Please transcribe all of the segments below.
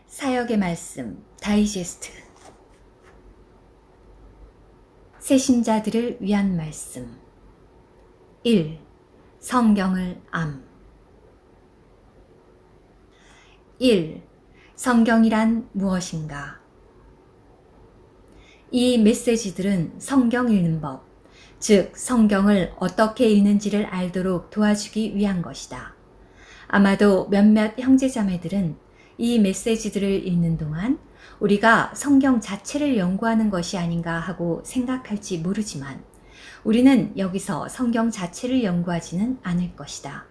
사역의 말씀 다이제스트. 새신자들을 위한 말씀. 1. 성경을 암. 1. 성경이란 무엇인가? 이 메시지들은 성경 읽는 법, 즉 성경을 어떻게 읽는지를 알도록 도와주기 위한 것이다. 아마도 몇몇 형제자매들은 이 메시지들을 읽는 동안 우리가 성경 자체를 연구하는 것이 아닌가 하고 생각할지 모르지만 우리는 여기서 성경 자체를 연구하지는 않을 것이다.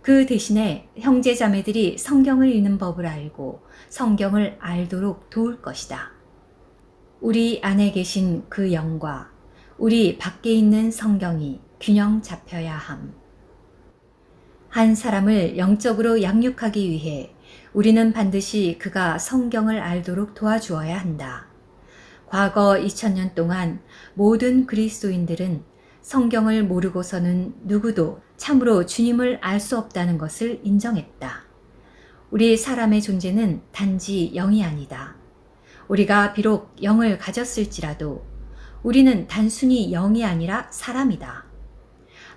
그 대신에 형제자매들이 성경을 읽는 법을 알고 성경을 알도록 도울 것이다. 우리 안에 계신 그 영과 우리 밖에 있는 성경이 균형 잡혀야 함. 한 사람을 영적으로 양육하기 위해 우리는 반드시 그가 성경을 알도록 도와주어야 한다. 과거 2000년 동안 모든 그리스도인들은 성경을 모르고서는 누구도 참으로 주님을 알 수 없다는 것을 인정했다. 우리 사람의 존재는 단지 영이 아니다. 우리가 비록 영을 가졌을지라도 우리는 단순히 영이 아니라 사람이다.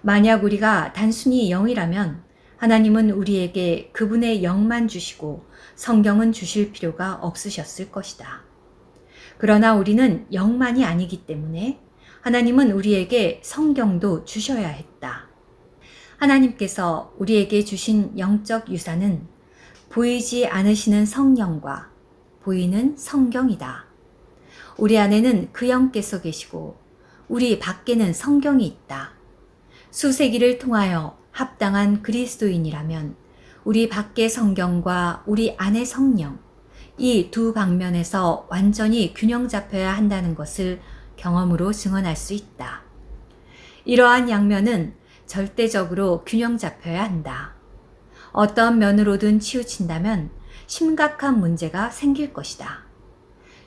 만약 우리가 단순히 영이라면 하나님은 우리에게 그분의 영만 주시고 성경은 주실 필요가 없으셨을 것이다. 그러나 우리는 영만이 아니기 때문에 하나님은 우리에게 성경도 주셔야 했다. 하나님께서 우리에게 주신 영적 유산은 보이지 않으시는 성령과 보이는 성경이다. 우리 안에는 그 영께서 계시고 우리 밖에는 성경이 있다. 수세기를 통하여 합당한 그리스도인이라면 우리 밖의 성경과 우리 안의 성령, 이 두 방면에서 완전히 균형 잡혀야 한다는 것을 경험으로 증언할 수 있다. 이러한 양면은 절대적으로 균형 잡혀야 한다. 어떤 면으로든 치우친다면 심각한 문제가 생길 것이다.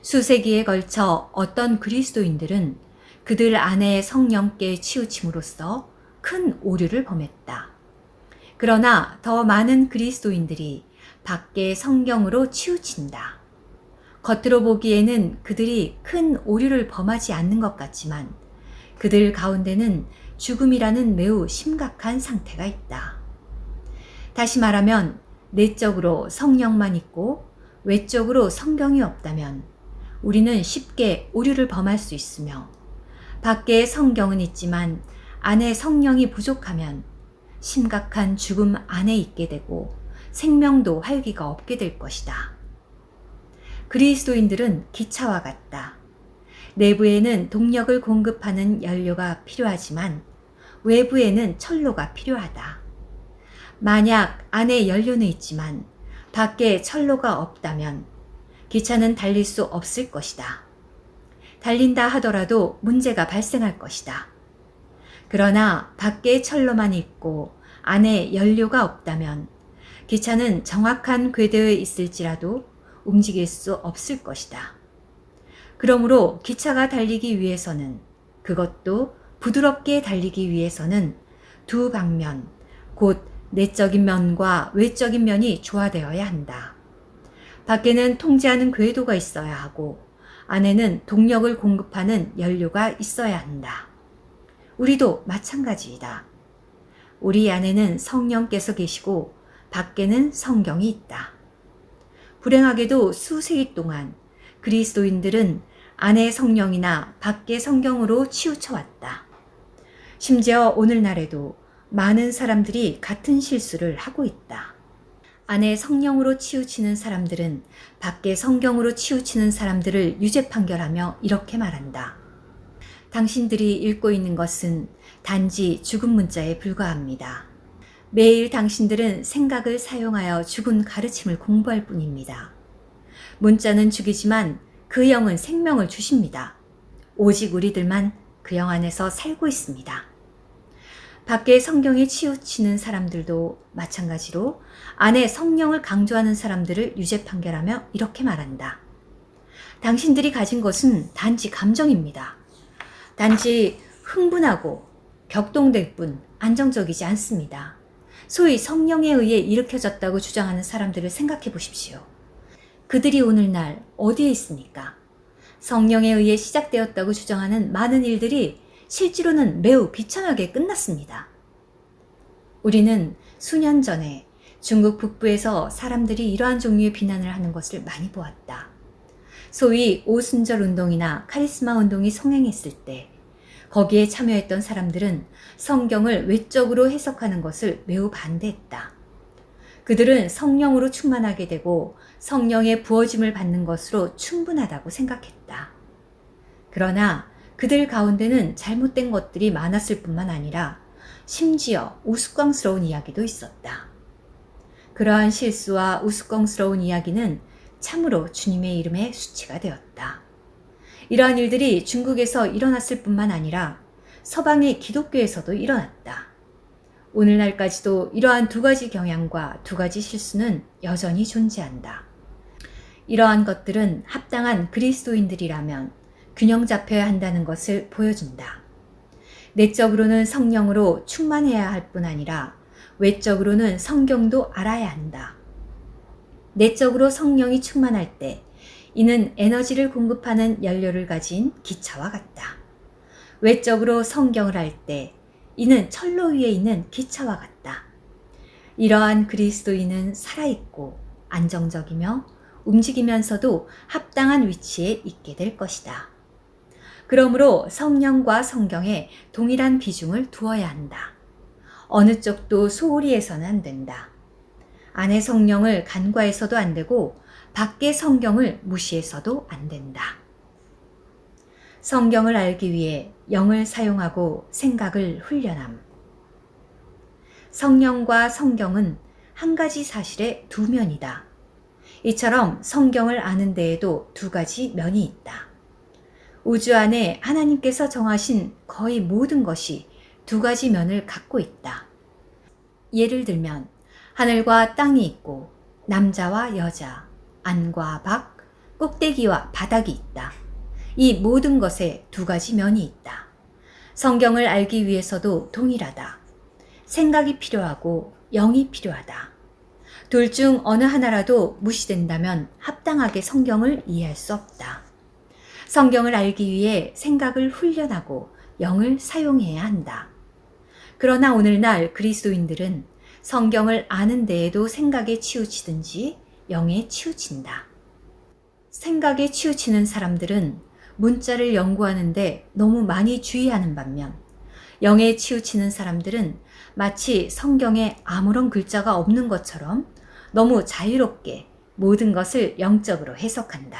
수세기에 걸쳐 어떤 그리스도인들은 그들 안의 성령께 치우침으로써 큰 오류를 범했다. 그러나 더 많은 그리스도인들이 밖의 성경으로 치우친다. 겉으로 보기에는 그들이 큰 오류를 범하지 않는 것 같지만 그들 가운데는 죽음이라는 매우 심각한 상태가 있다. 다시 말하면 내적으로 성령만 있고 외적으로 성경이 없다면 우리는 쉽게 오류를 범할 수 있으며 밖에 성경은 있지만 안에 성령이 부족하면 심각한 죽음 안에 있게 되고 생명도 활기가 없게 될 것이다. 그리스도인들은 기차와 같다. 내부에는 동력을 공급하는 연료가 필요하지만 외부에는 철로가 필요하다. 만약 안에 연료는 있지만 밖에 철로가 없다면 기차는 달릴 수 없을 것이다. 달린다 하더라도 문제가 발생할 것이다. 그러나 밖에 철로만 있고 안에 연료가 없다면 기차는 정확한 궤도에 있을지라도 움직일 수 없을 것이다. 그러므로 기차가 달리기 위해서는, 그것도 부드럽게 달리기 위해서는 두 방면, 곧 내적인 면과 외적인 면이 조화되어야 한다. 밖에는 통제하는 궤도가 있어야 하고 안에는 동력을 공급하는 연료가 있어야 한다. 우리도 마찬가지이다. 우리 안에는 성령께서 계시고 밖에는 성경이 있다. 불행하게도 수세기 동안 그리스도인들은 안의 성령이나 밖의 성경으로 치우쳐왔다. 심지어 오늘날에도 많은 사람들이 같은 실수를 하고 있다. 안의 성령으로 치우치는 사람들은 밖의 성경으로 치우치는 사람들을 유죄 판결하며 이렇게 말한다. 당신들이 읽고 있는 것은 단지 죽은 문자에 불과합니다. 매일 당신들은 생각을 사용하여 죽은 가르침을 공부할 뿐입니다. 문자는 죽이지만 그 영은 생명을 주십니다. 오직 우리들만 그 영 안에서 살고 있습니다. 밖에 성경에 치우치는 사람들도 마찬가지로 안에 성령을 강조하는 사람들을 유죄 판결하며 이렇게 말한다. 당신들이 가진 것은 단지 감정입니다. 단지 흥분하고 격동될 뿐 안정적이지 않습니다. 소위 성령에 의해 일으켜졌다고 주장하는 사람들을 생각해 보십시오. 그들이 오늘날 어디에 있습니까? 성령에 의해 시작되었다고 주장하는 많은 일들이 실제로는 매우 비참하게 끝났습니다. 우리는 수년 전에 중국 북부에서 사람들이 이러한 종류의 비난을 하는 것을 많이 보았다. 소위 오순절 운동이나 카리스마 운동이 성행했을 때 거기에 참여했던 사람들은 성경을 외적으로 해석하는 것을 매우 반대했다. 그들은 성령으로 충만하게 되고 성령의 부어짐을 받는 것으로 충분하다고 생각했다. 그러나 그들 가운데는 잘못된 것들이 많았을 뿐만 아니라 심지어 우스꽝스러운 이야기도 있었다. 그러한 실수와 우스꽝스러운 이야기는 참으로 주님의 이름에 수치가 되었다. 이러한 일들이 중국에서 일어났을 뿐만 아니라 서방의 기독교에서도 일어났다. 오늘날까지도 이러한 두 가지 경향과 두 가지 실수는 여전히 존재한다. 이러한 것들은 합당한 그리스도인들이라면 균형 잡혀야 한다는 것을 보여준다. 내적으로는 성령으로 충만해야 할 뿐 아니라 외적으로는 성경도 알아야 한다. 내적으로 성령이 충만할 때 이는 에너지를 공급하는 연료를 가진 기차와 같다. 외적으로 성경을 할 때 이는 철로 위에 있는 기차와 같다. 이러한 그리스도인은 살아있고 안정적이며 움직이면서도 합당한 위치에 있게 될 것이다. 그러므로 성령과 성경에 동일한 비중을 두어야 한다. 어느 쪽도 소홀히 해서는 안 된다. 안에 성령을 간과해서도 안 되고 밖에 성경을 무시해서도 안 된다. 성경을 알기 위해 영을 사용하고 생각을 훈련함. 성령과 성경은 한 가지 사실의 두 면이다. 이처럼 성경을 아는 데에도 두 가지 면이 있다. 우주 안에 하나님께서 정하신 거의 모든 것이 두 가지 면을 갖고 있다. 예를 들면 하늘과 땅이 있고 남자와 여자, 안과 밖, 꼭대기와 바닥이 있다. 이 모든 것에 두 가지 면이 있다. 성경을 알기 위해서도 동일하다. 생각이 필요하고 영이 필요하다. 둘 중 어느 하나라도 무시된다면 합당하게 성경을 이해할 수 없다. 성경을 알기 위해 생각을 훈련하고 영을 사용해야 한다. 그러나 오늘날 그리스도인들은 성경을 아는 데에도 생각에 치우치든지 영에 치우친다. 생각에 치우치는 사람들은 문자를 연구하는데 너무 많이 주의하는 반면 영에 치우치는 사람들은 마치 성경에 아무런 글자가 없는 것처럼 너무 자유롭게 모든 것을 영적으로 해석한다.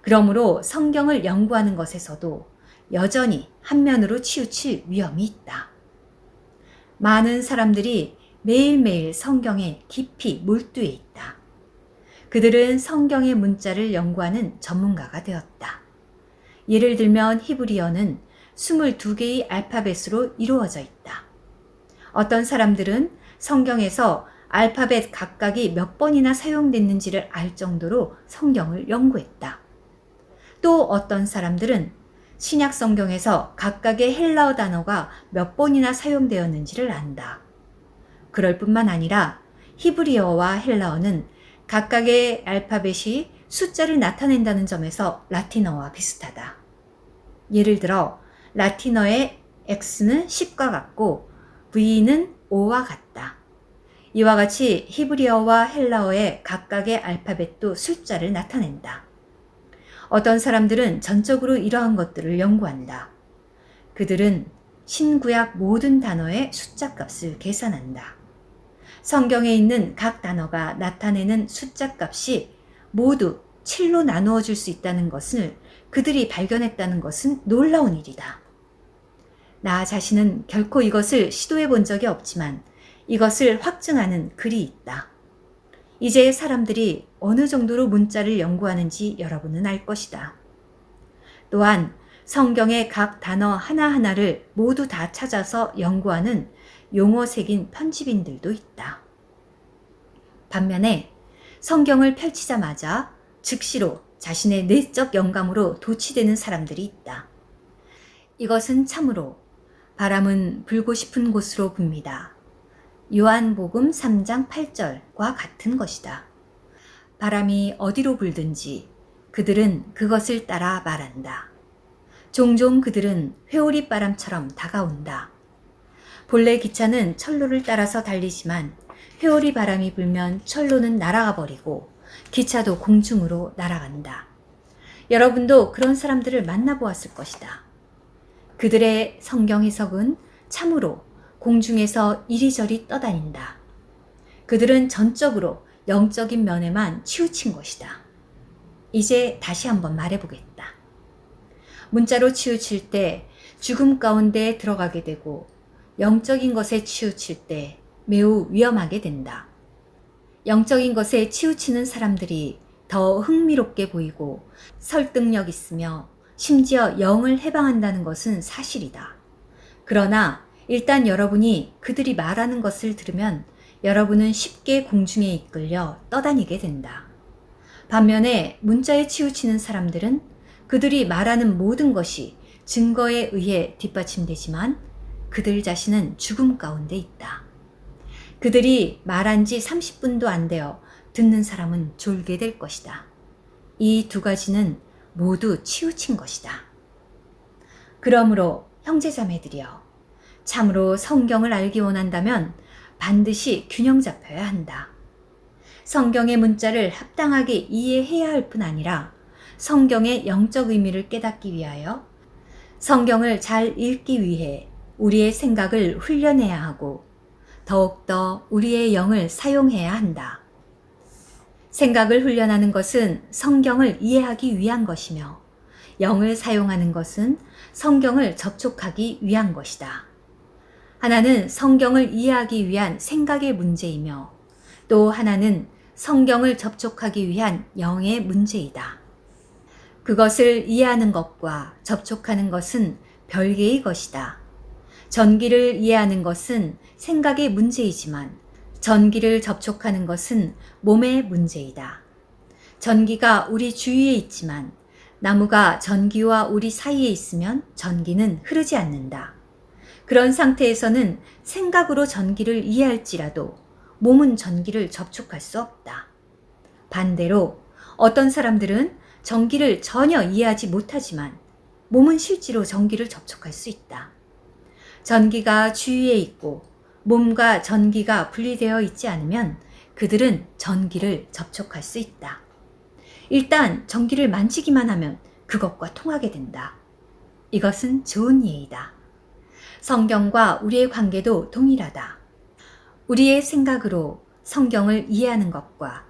그러므로 성경을 연구하는 것에서도 여전히 한면으로 치우칠 위험이 있다. 많은 사람들이 매일매일 성경에 깊이 몰두해 있다. 그들은 성경의 문자를 연구하는 전문가가 되었다. 예를 들면 히브리어는 22개의 알파벳으로 이루어져 있다. 어떤 사람들은 성경에서 알파벳 각각이 몇 번이나 사용됐는지를 알 정도로 성경을 연구했다. 또 어떤 사람들은 신약 성경에서 각각의 헬라어 단어가 몇 번이나 사용되었는지를 안다. 그럴 뿐만 아니라 히브리어와 헬라어는 각각의 알파벳이 숫자를 나타낸다는 점에서 라틴어와 비슷하다. 예를 들어 라틴어의 X는 10과 같고 V는 5와 같다. 이와 같이 히브리어와 헬라어의 각각의 알파벳도 숫자를 나타낸다. 어떤 사람들은 전적으로 이러한 것들을 연구한다. 그들은 신구약 모든 단어의 숫자 값을 계산한다. 성경에 있는 각 단어가 나타내는 숫자 값이 모두 7로 나누어 줄 수 있다는 것을 그들이 발견했다는 것은 놀라운 일이다. 나 자신은 결코 이것을 시도해 본 적이 없지만 이것을 확증하는 글이 있다. 이제 사람들이 어느 정도로 문자를 연구하는지 여러분은 알 것이다. 또한 성경의 각 단어 하나하나를 모두 다 찾아서 연구하는 용어 새긴 편집인들도 있다. 반면에 성경을 펼치자마자 즉시로 자신의 내적 영감으로 도취되는 사람들이 있다. 이것은 참으로 바람은 불고 싶은 곳으로 붑니다. 요한복음 3장 8절과 같은 것이다. 바람이 어디로 불든지 그들은 그것을 따라 말한다. 종종 그들은 회오리 바람처럼 다가온다. 본래 기차는 철로를 따라서 달리지만 회오리 바람이 불면 철로는 날아가 버리고 기차도 공중으로 날아간다. 여러분도 그런 사람들을 만나보았을 것이다. 그들의 성경 해석은 참으로 공중에서 이리저리 떠다닌다. 그들은 전적으로 영적인 면에만 치우친 것이다. 이제 다시 한번 말해보겠다. 문자로 치우칠 때 죽음 가운데 들어가게 되고 영적인 것에 치우칠 때 매우 위험하게 된다. 영적인 것에 치우치는 사람들이 더 흥미롭게 보이고 설득력 있으며 심지어 영을 해방한다는 것은 사실이다. 그러나 일단 여러분이 그들이 말하는 것을 들으면 여러분은 쉽게 공중에 이끌려 떠다니게 된다. 반면에 문자에 치우치는 사람들은 그들이 말하는 모든 것이 증거에 의해 뒷받침되지만 그들 자신은 죽음 가운데 있다. 그들이 말한 지 30분도 안 되어 듣는 사람은 졸게 될 것이다. 이 두 가지는 모두 치우친 것이다. 그러므로 형제자매들이여, 참으로 성경을 알기 원한다면 반드시 균형 잡혀야 한다. 성경의 문자를 합당하게 이해해야 할 뿐 아니라 성경의 영적 의미를 깨닫기 위하여 성경을 잘 읽기 위해 우리의 생각을 훈련해야 하고 더욱더 우리의 영을 사용해야 한다. 생각을 훈련하는 것은 성경을 이해하기 위한 것이며 영을 사용하는 것은 성경을 접촉하기 위한 것이다. 하나는 성경을 이해하기 위한 생각의 문제이며 또 하나는 성경을 접촉하기 위한 영의 문제이다. 그것을 이해하는 것과 접촉하는 것은 별개의 것이다. 전기를 이해하는 것은 생각의 문제이지만 전기를 접촉하는 것은 몸의 문제이다. 전기가 우리 주위에 있지만 나무가 전기와 우리 사이에 있으면 전기는 흐르지 않는다. 그런 상태에서는 생각으로 전기를 이해할지라도 몸은 전기를 접촉할 수 없다. 반대로 어떤 사람들은 전기를 전혀 이해하지 못하지만 몸은 실제로 전기를 접촉할 수 있다. 전기가 주위에 있고 몸과 전기가 분리되어 있지 않으면 그들은 전기를 접촉할 수 있다. 일단 전기를 만지기만 하면 그것과 통하게 된다. 이것은 좋은 예이다. 성경과 우리의 관계도 동일하다. 우리의 생각으로 성경을 이해하는 것과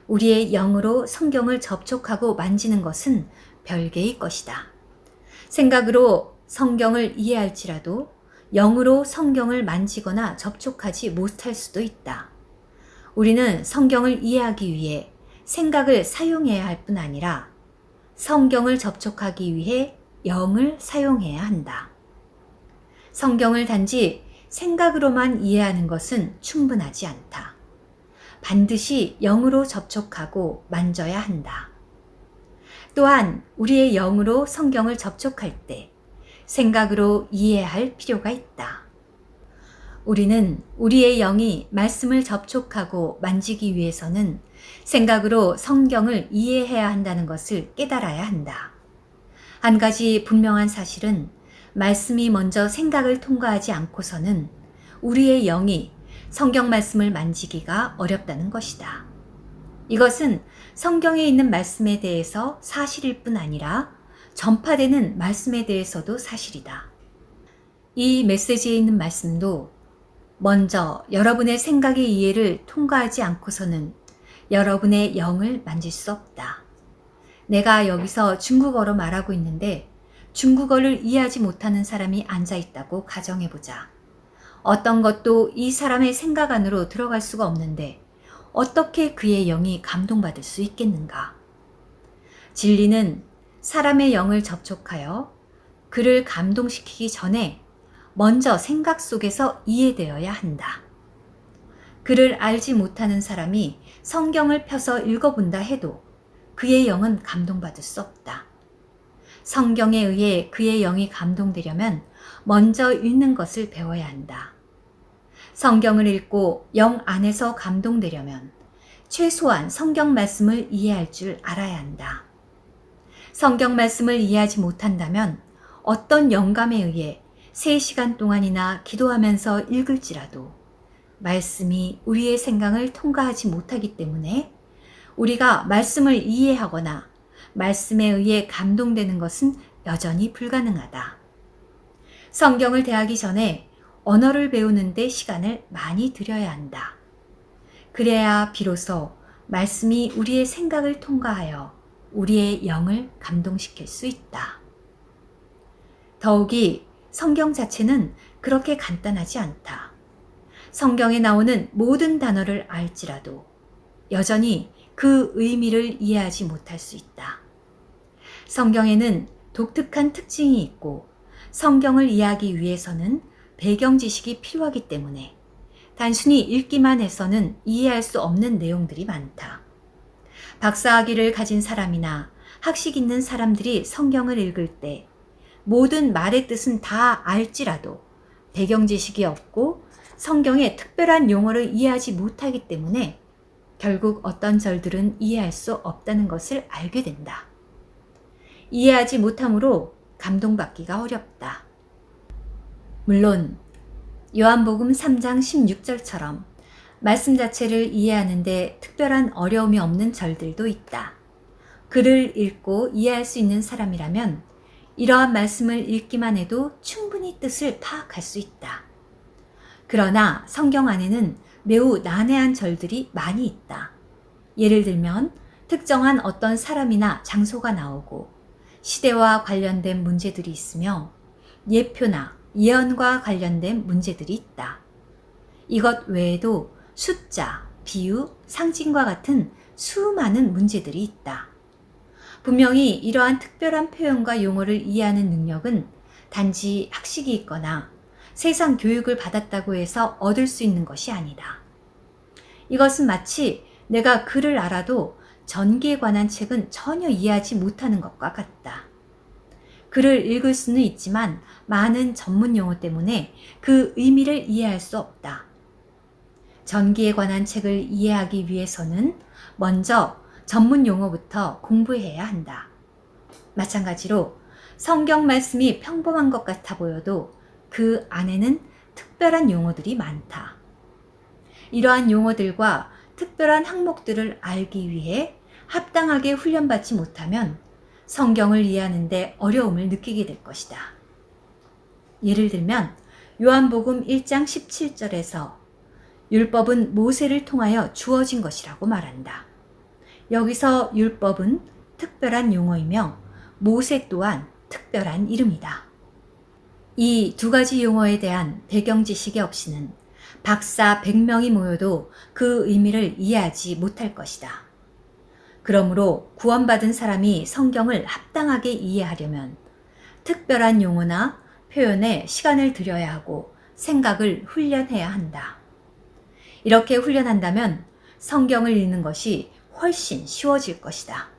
우리의 영으로 성경을 접촉하고 만지는 것은 별개의 것이다. 생각으로 성경을 이해할지라도 영으로 성경을 만지거나 접촉하지 못할 수도 있다. 우리는 성경을 이해하기 위해 생각을 사용해야 할 뿐 아니라 성경을 접촉하기 위해 영을 사용해야 한다. 성경을 단지 생각으로만 이해하는 것은 충분하지 않다. 반드시 영으로 접촉하고 만져야 한다. 또한 우리의 영으로 성경을 접촉할 때 생각으로 이해할 필요가 있다. 우리는 우리의 영이 말씀을 접촉하고 만지기 위해서는 생각으로 성경을 이해해야 한다는 것을 깨달아야 한다. 한 가지 분명한 사실은 말씀이 먼저 생각을 통과하지 않고서는 우리의 영이 성경 말씀을 만지기가 어렵다는 것이다. 이것은 성경에 있는 말씀에 대해서 사실일 뿐 아니라 전파되는 말씀에 대해서도 사실이다. 이 메시지에 있는 말씀도 먼저 여러분의 생각의 이해를 통과하지 않고서는 여러분의 영을 만질 수 없다. 내가 여기서 중국어로 말하고 있는데 중국어를 이해하지 못하는 사람이 앉아 있다고 가정해보자. 어떤 것도 이 사람의 생각 안으로 들어갈 수가 없는데 어떻게 그의 영이 감동받을 수 있겠는가? 진리는 사람의 영을 접촉하여 그를 감동시키기 전에 먼저 생각 속에서 이해되어야 한다. 그를 알지 못하는 사람이 성경을 펴서 읽어본다 해도 그의 영은 감동받을 수 없다. 성경에 의해 그의 영이 감동되려면 먼저 읽는 것을 배워야 한다. 성경을 읽고 영 안에서 감동되려면 최소한 성경 말씀을 이해할 줄 알아야 한다. 성경 말씀을 이해하지 못한다면 어떤 영감에 의해 3시간 동안이나 기도하면서 읽을지라도 말씀이 우리의 생각을 통과하지 못하기 때문에 우리가 말씀을 이해하거나 말씀에 의해 감동되는 것은 여전히 불가능하다. 성경을 대하기 전에 언어를 배우는 데 시간을 많이 들여야 한다. 그래야 비로소 말씀이 우리의 생각을 통과하여 우리의 영을 감동시킬 수 있다. 더욱이 성경 자체는 그렇게 간단하지 않다. 성경에 나오는 모든 단어를 알지라도 여전히 그 의미를 이해하지 못할 수 있다. 성경에는 독특한 특징이 있고 성경을 이해하기 위해서는 배경 지식이 필요하기 때문에 단순히 읽기만 해서는 이해할 수 없는 내용들이 많다. 박사학위를 가진 사람이나 학식 있는 사람들이 성경을 읽을 때 모든 말의 뜻은 다 알지라도 배경 지식이 없고 성경의 특별한 용어를 이해하지 못하기 때문에 결국 어떤 절들은 이해할 수 없다는 것을 알게 된다. 이해하지 못함으로 감동받기가 어렵다. 물론 요한복음 3장 16절처럼 말씀 자체를 이해하는데 특별한 어려움이 없는 절들도 있다. 글을 읽고 이해할 수 있는 사람이라면 이러한 말씀을 읽기만 해도 충분히 뜻을 파악할 수 있다. 그러나 성경 안에는 매우 난해한 절들이 많이 있다. 예를 들면 특정한 어떤 사람이나 장소가 나오고 시대와 관련된 문제들이 있으며 예표나 예언과 관련된 문제들이 있다. 이것 외에도 숫자, 비유, 상징과 같은 수많은 문제들이 있다. 분명히 이러한 특별한 표현과 용어를 이해하는 능력은 단지 학식이 있거나 세상 교육을 받았다고 해서 얻을 수 있는 것이 아니다. 이것은 마치 내가 글을 알아도 전기에 관한 책은 전혀 이해하지 못하는 것과 같다. 글을 읽을 수는 있지만 많은 전문 용어 때문에 그 의미를 이해할 수 없다. 전기에 관한 책을 이해하기 위해서는 먼저 전문 용어부터 공부해야 한다. 마찬가지로 성경 말씀이 평범한 것 같아 보여도 그 안에는 특별한 용어들이 많다. 이러한 용어들과 특별한 항목들을 알기 위해 합당하게 훈련받지 못하면 성경을 이해하는데 어려움을 느끼게 될 것이다. 예를 들면 요한복음 1장 17절에서 율법은 모세를 통하여 주어진 것이라고 말한다. 여기서 율법은 특별한 용어이며 모세 또한 특별한 이름이다. 이 두 가지 용어에 대한 배경 지식이 없이는 박사 100명이 모여도 그 의미를 이해하지 못할 것이다. 그러므로 구원받은 사람이 성경을 합당하게 이해하려면 특별한 용어나 표현에 시간을 들여야 하고 생각을 훈련해야 한다. 이렇게 훈련한다면 성경을 읽는 것이 훨씬 쉬워질 것이다.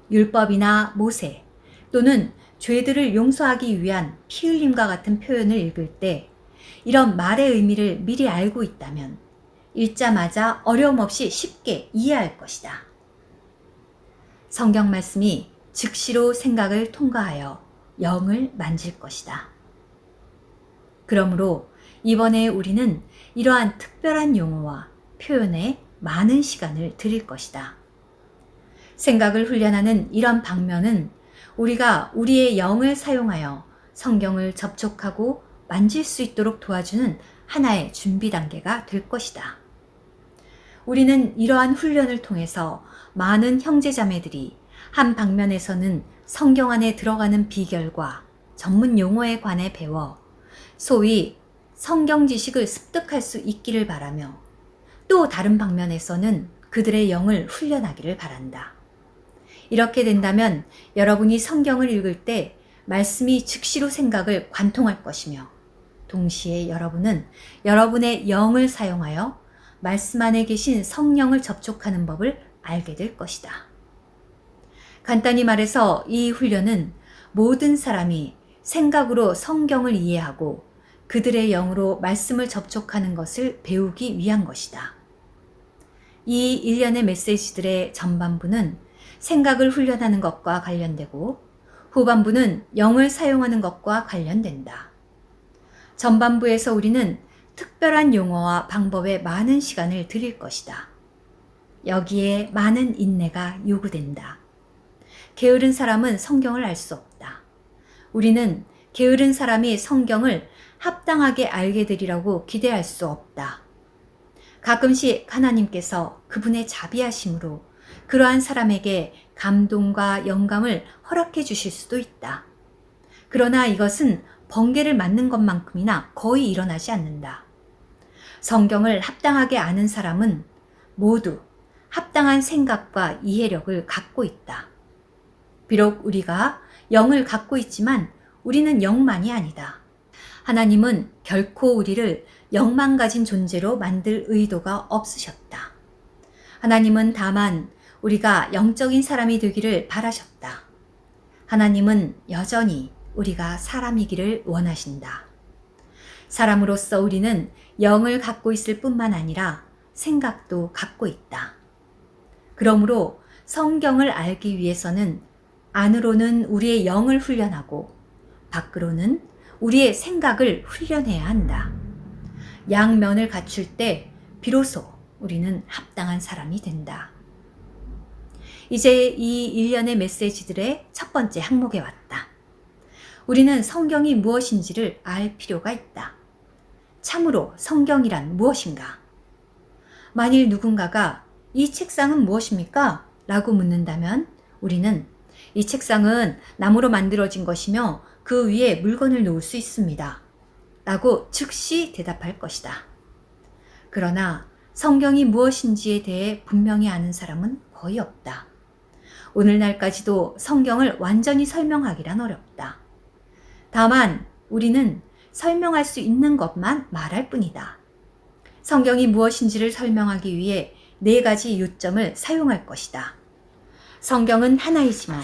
율법이나 모세 또는 죄들을 용서하기 위한 피 흘림과 같은 표현을 읽을 때 이런 말의 의미를 미리 알고 있다면 읽자마자 어려움 없이 쉽게 이해할 것이다. 성경 말씀이 즉시로 생각을 통과하여 영을 만질 것이다. 그러므로 이번에 우리는 이러한 특별한 용어와 표현에 많은 시간을 들일 것이다. 생각을 훈련하는 이런 방면은 우리가 우리의 영을 사용하여 성경을 접촉하고 만질 수 있도록 도와주는 하나의 준비 단계가 될 것이다. 우리는 이러한 훈련을 통해서 많은 형제자매들이 한 방면에서는 성경 안에 들어가는 비결과 전문 용어에 관해 배워 소위 성경 지식을 습득할 수 있기를 바라며 또 다른 방면에서는 그들의 영을 훈련하기를 바란다. 이렇게 된다면 여러분이 성경을 읽을 때 말씀이 즉시로 생각을 관통할 것이며 동시에 여러분은 여러분의 영을 사용하여 말씀 안에 계신 성령을 접촉하는 법을 알게 될 것이다. 간단히 말해서 이 훈련은 모든 사람이 생각으로 성경을 이해하고 그들의 영으로 말씀을 접촉하는 것을 배우기 위한 것이다. 이 일련의 메시지들의 전반부는 생각을 훈련하는 것과 관련되고 후반부는 영을 사용하는 것과 관련된다. 전반부에서 우리는 특별한 용어와 방법에 많은 시간을 들일 것이다. 여기에 많은 인내가 요구된다. 게으른 사람은 성경을 알 수 없다. 우리는 게으른 사람이 성경을 합당하게 알게 되리라고 기대할 수 없다. 가끔씩 하나님께서 그분의 자비하심으로 그러한 사람에게 감동과 영감을 허락해 주실 수도 있다. 그러나 이것은 번개를 맞는 것만큼이나 거의 일어나지 않는다. 성경을 합당하게 아는 사람은 모두 합당한 생각과 이해력을 갖고 있다. 비록 우리가 영을 갖고 있지만 우리는 영만이 아니다. 하나님은 결코 우리를 영만 가진 존재로 만들 의도가 없으셨다. 하나님은 다만 우리가 영적인 사람이 되기를 바라셨다. 하나님은 여전히 우리가 사람이기를 원하신다. 사람으로서 우리는 영을 갖고 있을 뿐만 아니라 생각도 갖고 있다. 그러므로 성경을 알기 위해서는 안으로는 우리의 영을 훈련하고 밖으로는 우리의 생각을 훈련해야 한다. 양면을 갖출 때 비로소 우리는 합당한 사람이 된다. 이제 이 일련의 메시지들의 첫 번째 항목에 왔다. 우리는 성경이 무엇인지를 알 필요가 있다. 참으로 성경이란 무엇인가? 만일 누군가가 이 책상은 무엇입니까? 라고 묻는다면 우리는 이 책상은 나무로 만들어진 것이며 그 위에 물건을 놓을 수 있습니다. 라고 즉시 대답할 것이다. 그러나 성경이 무엇인지에 대해 분명히 아는 사람은 거의 없다. 오늘날까지도 성경을 완전히 설명하기란 어렵다. 다만 우리는 설명할 수 있는 것만 말할 뿐이다. 성경이 무엇인지를 설명하기 위해 4가지 요점을 사용할 것이다. 성경은 하나이지만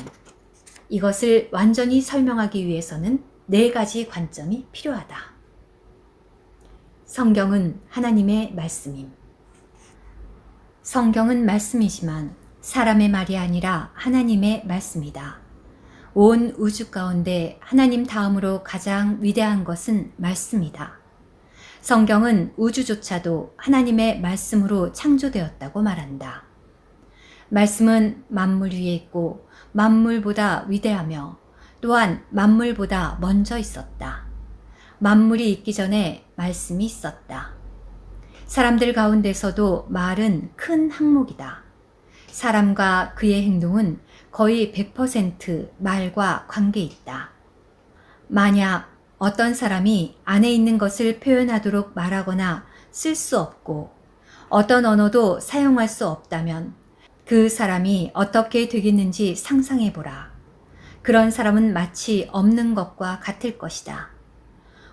이것을 완전히 설명하기 위해서는 4가지 관점이 필요하다. 성경은 하나님의 말씀임. 성경은 말씀이지만 사람의 말이 아니라 하나님의 말씀이다. 온 우주 가운데 하나님 다음으로 가장 위대한 것은 말씀이다. 성경은 우주조차도 하나님의 말씀으로 창조되었다고 말한다. 말씀은 만물 위에 있고 만물보다 위대하며 또한 만물보다 먼저 있었다. 만물이 있기 전에 말씀이 있었다. 사람들 가운데서도 말은 큰 항목이다. 사람과 그의 행동은 거의 100% 말과 관계 있다. 만약 어떤 사람이 안에 있는 것을 표현하도록 말하거나 쓸 수 없고 어떤 언어도 사용할 수 없다면 그 사람이 어떻게 되겠는지 상상해 보라. 그런 사람은 마치 없는 것과 같을 것이다.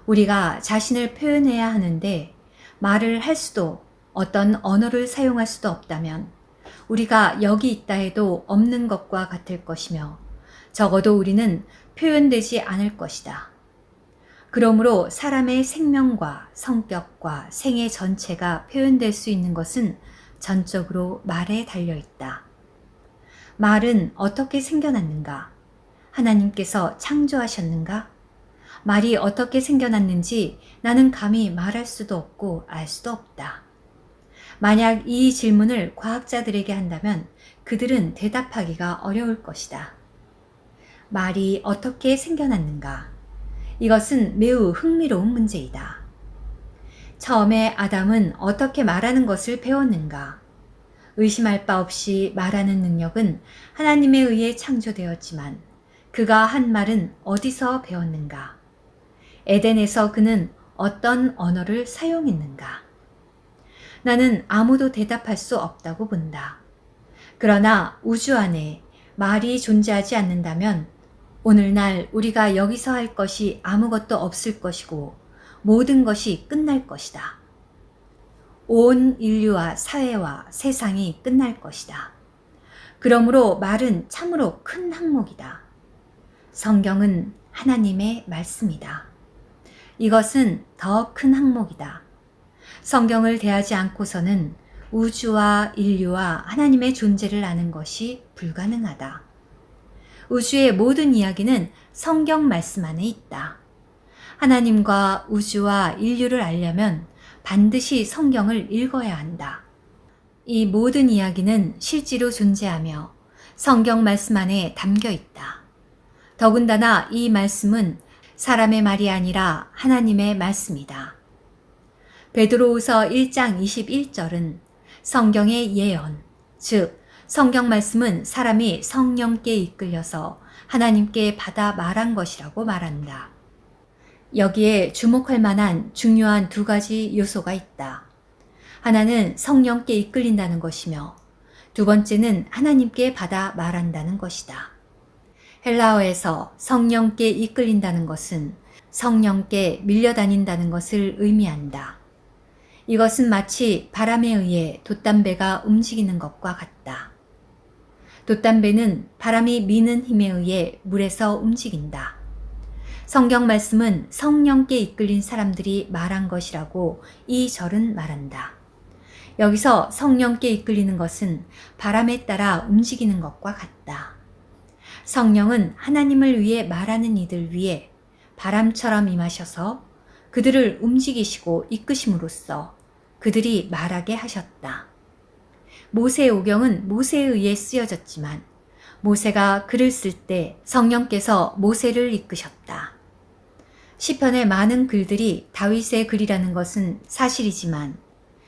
우리가 자신을 표현해야 하는데 말을 할 수도 어떤 언어를 사용할 수도 없다면 우리가 여기 있다 해도 없는 것과 같을 것이며 적어도 우리는 표현되지 않을 것이다. 그러므로 사람의 생명과 성격과 생애 전체가 표현될 수 있는 것은 전적으로 말에 달려 있다. 말은 어떻게 생겨났는가? 하나님께서 창조하셨는가? 말이 어떻게 생겨났는지 나는 감히 말할 수도 없고 알 수도 없다. 만약 이 질문을 과학자들에게 한다면 그들은 대답하기가 어려울 것이다. 말이 어떻게 생겨났는가? 이것은 매우 흥미로운 문제이다. 처음에 아담은 어떻게 말하는 것을 배웠는가? 의심할 바 없이 말하는 능력은 하나님에 의해 창조되었지만 그가 한 말은 어디서 배웠는가? 에덴에서 그는 어떤 언어를 사용했는가? 나는 아무도 대답할 수 없다고 본다. 그러나 우주 안에 말이 존재하지 않는다면 오늘날 우리가 여기서 할 것이 아무것도 없을 것이고 모든 것이 끝날 것이다. 온 인류와 사회와 세상이 끝날 것이다. 그러므로 말은 참으로 큰 항목이다. 성경은 하나님의 말씀이다. 이것은 더 큰 항목이다. 성경을 대하지 않고서는 우주와 인류와 하나님의 존재를 아는 것이 불가능하다. 우주의 모든 이야기는 성경 말씀 안에 있다. 하나님과 우주와 인류를 알려면 반드시 성경을 읽어야 한다. 이 모든 이야기는 실제로 존재하며 성경 말씀 안에 담겨 있다. 더군다나 이 말씀은 사람의 말이 아니라 하나님의 말씀이다. 베드로후서 1장 21절은 성경의 예언, 즉 성경 말씀은 사람이 성령께 이끌려서 하나님께 받아 말한 것이라고 말한다. 여기에 주목할 만한 중요한 두 가지 요소가 있다. 하나는 성령께 이끌린다는 것이며 두 번째는 하나님께 받아 말한다는 것이다. 헬라어에서 성령께 이끌린다는 것은 성령께 밀려다닌다는 것을 의미한다. 이것은 마치 바람에 의해 돛담배가 움직이는 것과 같다. 돛담배는 바람이 미는 힘에 의해 물에서 움직인다. 성경 말씀은 성령께 이끌린 사람들이 말한 것이라고 이 절은 말한다. 여기서 성령께 이끌리는 것은 바람에 따라 움직이는 것과 같다. 성령은 하나님을 위해 말하는 이들 위에 바람처럼 임하셔서 그들을 움직이시고 이끄심으로써 그들이 말하게 하셨다. 모세의 오경은 모세에 의해 쓰여졌지만 모세가 글을 쓸 때 성령께서 모세를 이끄셨다. 시편의 많은 글들이 다윗의 글이라는 것은 사실이지만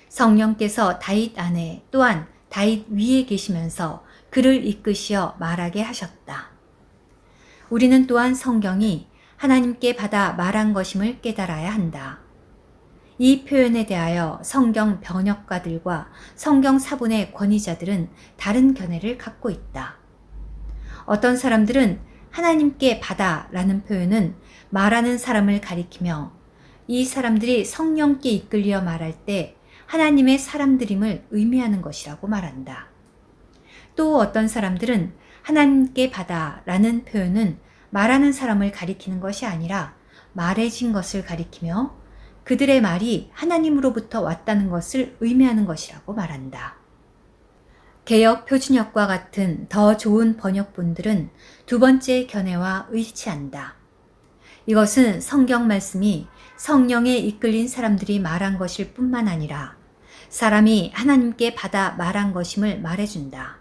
성령께서 다윗 안에 또한 다윗 위에 계시면서 그를 이끄시어 말하게 하셨다. 우리는 또한 성경이 하나님께 받아 말한 것임을 깨달아야 한다. 이 표현에 대하여 성경 번역가들과 성경 사본의 권위자들은 다른 견해를 갖고 있다. 어떤 사람들은 하나님께 받아 라는 표현은 말하는 사람을 가리키며 이 사람들이 성령께 이끌려 말할 때 하나님의 사람들임을 의미하는 것이라고 말한다. 또 어떤 사람들은 하나님께 받아 라는 표현은 말하는 사람을 가리키는 것이 아니라 말해진 것을 가리키며 그들의 말이 하나님으로부터 왔다는 것을 의미하는 것이라고 말한다. 개역 표준역과 같은 더 좋은 번역본들은 두 번째 견해와 일치한다. 이것은 성경 말씀이 성령에 이끌린 사람들이 말한 것일 뿐만 아니라 사람이 하나님께 받아 말한 것임을 말해준다.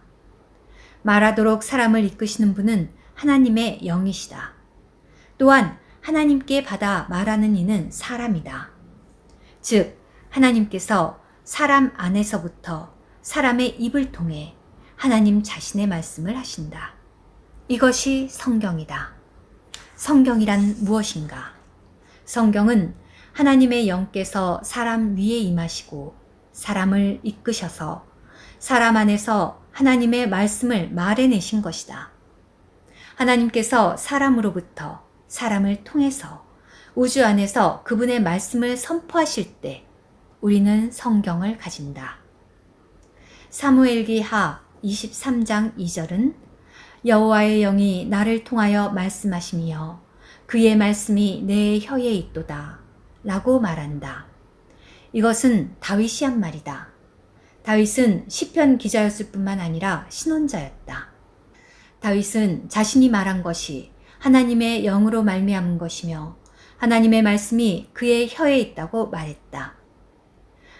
말하도록 사람을 이끄시는 분은 하나님의 영이시다. 또한 하나님께 받아 말하는 이는 사람이다. 즉, 하나님께서 사람 안에서부터 사람의 입을 통해 하나님 자신의 말씀을 하신다. 이것이 성경이다. 성경이란 무엇인가? 성경은 하나님의 영께서 사람 위에 임하시고 사람을 이끄셔서 사람 안에서 하나님의 말씀을 말해내신 것이다. 하나님께서 사람으로부터 사람을 통해서 우주 안에서 그분의 말씀을 선포하실 때 우리는 성경을 가진다. 사무엘기 하 23장 2절은 여호와의 영이 나를 통하여 말씀하시며 그의 말씀이 내 혀에 있도다 라고 말한다. 이것은 다윗이 한 말이다. 다윗은 시편 기자였을 뿐만 아니라 신원자였다. 다윗은 자신이 말한 것이 하나님의 영으로 말미암은 것이며 하나님의 말씀이 그의 혀에 있다고 말했다.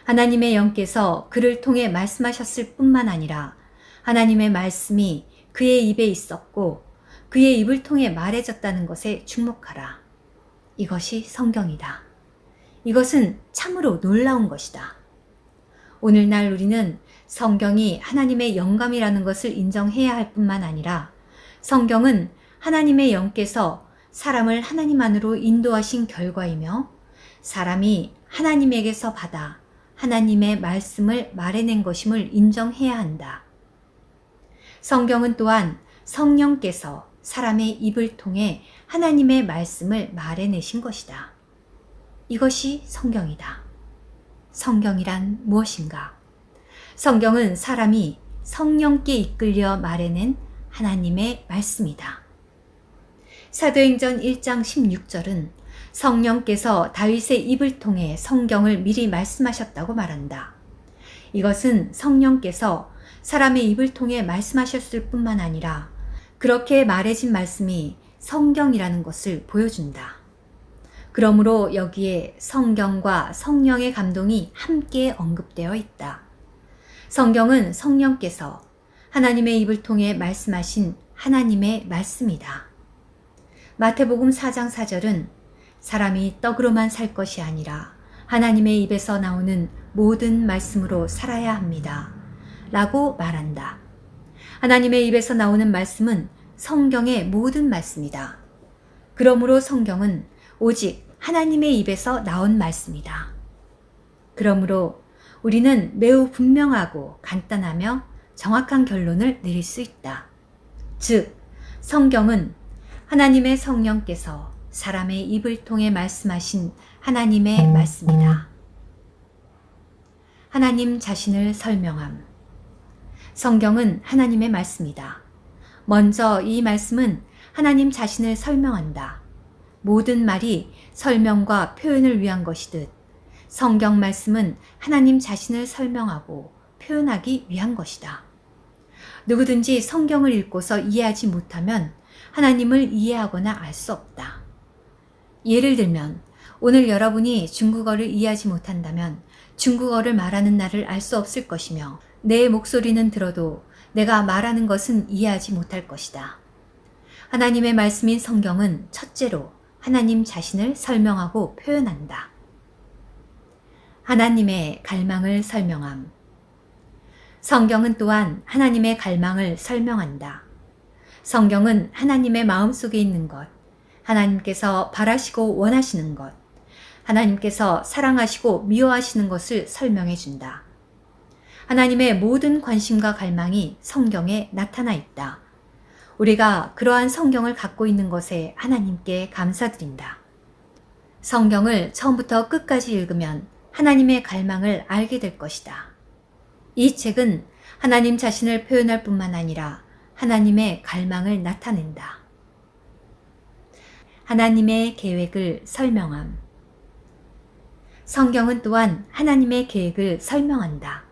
하나님의 영께서 그를 통해 말씀하셨을 뿐만 아니라 하나님의 말씀이 그의 입에 있었고 그의 입을 통해 말해졌다는 것에 주목하라. 이것이 성경이다. 이것은 참으로 놀라운 것이다. 오늘날 우리는 성경이 하나님의 영감이라는 것을 인정해야 할 뿐만 아니라 성경은 하나님의 영께서 사람을 하나님 안으로 인도하신 결과이며 사람이 하나님에게서 받아 하나님의 말씀을 말해낸 것임을 인정해야 한다. 성경은 또한 성령께서 사람의 입을 통해 하나님의 말씀을 말해내신 것이다. 이것이 성경이다. 성경이란 무엇인가? 성경은 사람이 성령께 이끌려 말해낸 하나님의 말씀이다. 사도행전 1장 16절은 성령께서 다윗의 입을 통해 성경을 미리 말씀하셨다고 말한다. 이것은 성령께서 사람의 입을 통해 말씀하셨을 뿐만 아니라 그렇게 말해진 말씀이 성경이라는 것을 보여준다. 그러므로 여기에 성경과 성령의 감동이 함께 언급되어 있다. 성경은 성령께서 하나님의 입을 통해 말씀하신 하나님의 말씀이다. 마태복음 4장 4절은 사람이 떡으로만 살 것이 아니라 하나님의 입에서 나오는 모든 말씀으로 살아야 합니다. 라고 말한다. 하나님의 입에서 나오는 말씀은 성경의 모든 말씀이다. 그러므로 성경은 오직 하나님의 입에서 나온 말씀이다. 그러므로 우리는 매우 분명하고 간단하며 정확한 결론을 내릴 수 있다. 즉, 성경은 하나님의 성령께서 사람의 입을 통해 말씀하신 하나님의 말씀이다. 하나님 자신을 설명함. 성경은 하나님의 말씀이다. 먼저 이 말씀은 하나님 자신을 설명한다. 모든 말이 설명과 표현을 위한 것이듯 성경 말씀은 하나님 자신을 설명하고 표현하기 위한 것이다. 누구든지 성경을 읽고서 이해하지 못하면 하나님을 이해하거나 알 수 없다. 예를 들면 오늘 여러분이 중국어를 이해하지 못한다면 중국어를 말하는 나를 알 수 없을 것이며 내 목소리는 들어도 내가 말하는 것은 이해하지 못할 것이다. 하나님의 말씀인 성경은 첫째로 하나님 자신을 설명하고 표현한다. 하나님의 갈망을 설명함. 성경은 또한 하나님의 갈망을 설명한다. 성경은 하나님의 마음속에 있는 것, 하나님께서 바라시고 원하시는 것, 하나님께서 사랑하시고 미워하시는 것을 설명해 준다. 하나님의 모든 관심과 갈망이 성경에 나타나 있다. 우리가 그러한 성경을 갖고 있는 것에 하나님께 감사드린다. 성경을 처음부터 끝까지 읽으면 하나님의 갈망을 알게 될 것이다. 이 책은 하나님 자신을 표현할 뿐만 아니라 하나님의 갈망을 나타낸다. 하나님의 계획을 설명함. 성경은 또한 하나님의 계획을 설명한다.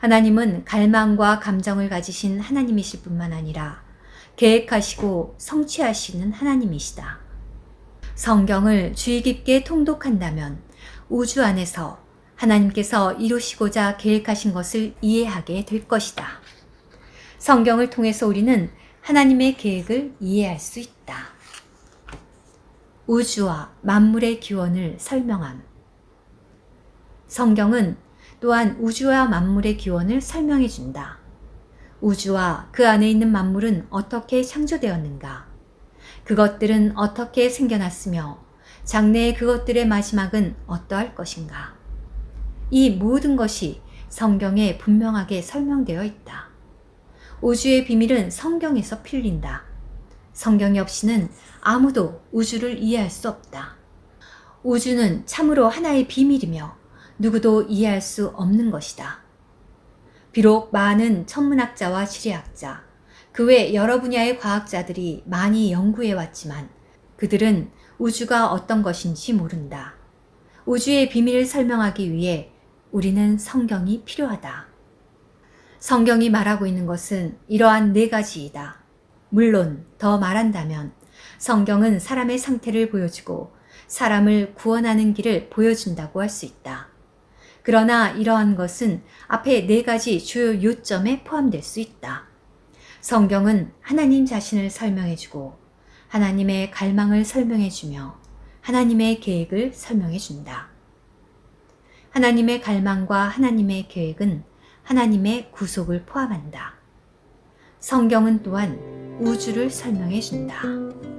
하나님은 갈망과 감정을 가지신 하나님이실 뿐만 아니라 계획하시고 성취하시는 하나님이시다. 성경을 주의 깊게 통독한다면 우주 안에서 하나님께서 이루시고자 계획하신 것을 이해하게 될 것이다. 성경을 통해서 우리는 하나님의 계획을 이해할 수 있다. 우주와 만물의 기원을 설명함. 성경은 또한 우주와 만물의 기원을 설명해 준다. 우주와 그 안에 있는 만물은 어떻게 창조되었는가? 그것들은 어떻게 생겨났으며 장래의 그것들의 마지막은 어떠할 것인가? 이 모든 것이 성경에 분명하게 설명되어 있다. 우주의 비밀은 성경에서 필린다. 성경이 없이는 아무도 우주를 이해할 수 없다. 우주는 참으로 하나의 비밀이며 누구도 이해할 수 없는 것이다. 비록 많은 천문학자와 지리학자, 그 외 여러 분야의 과학자들이 많이 연구해 왔지만 그들은 우주가 어떤 것인지 모른다. 우주의 비밀을 설명하기 위해 우리는 성경이 필요하다. 성경이 말하고 있는 것은 이러한 네 가지이다. 물론 더 말한다면 성경은 사람의 상태를 보여주고 사람을 구원하는 길을 보여준다고 할 수 있다. 그러나 이러한 것은 앞에 네 가지 주요 요점에 포함될 수 있다. 성경은 하나님 자신을 설명해주고 하나님의 갈망을 설명해주며 하나님의 계획을 설명해준다. 하나님의 갈망과 하나님의 계획은 하나님의 구속을 포함한다. 성경은 또한 우주를 설명해준다.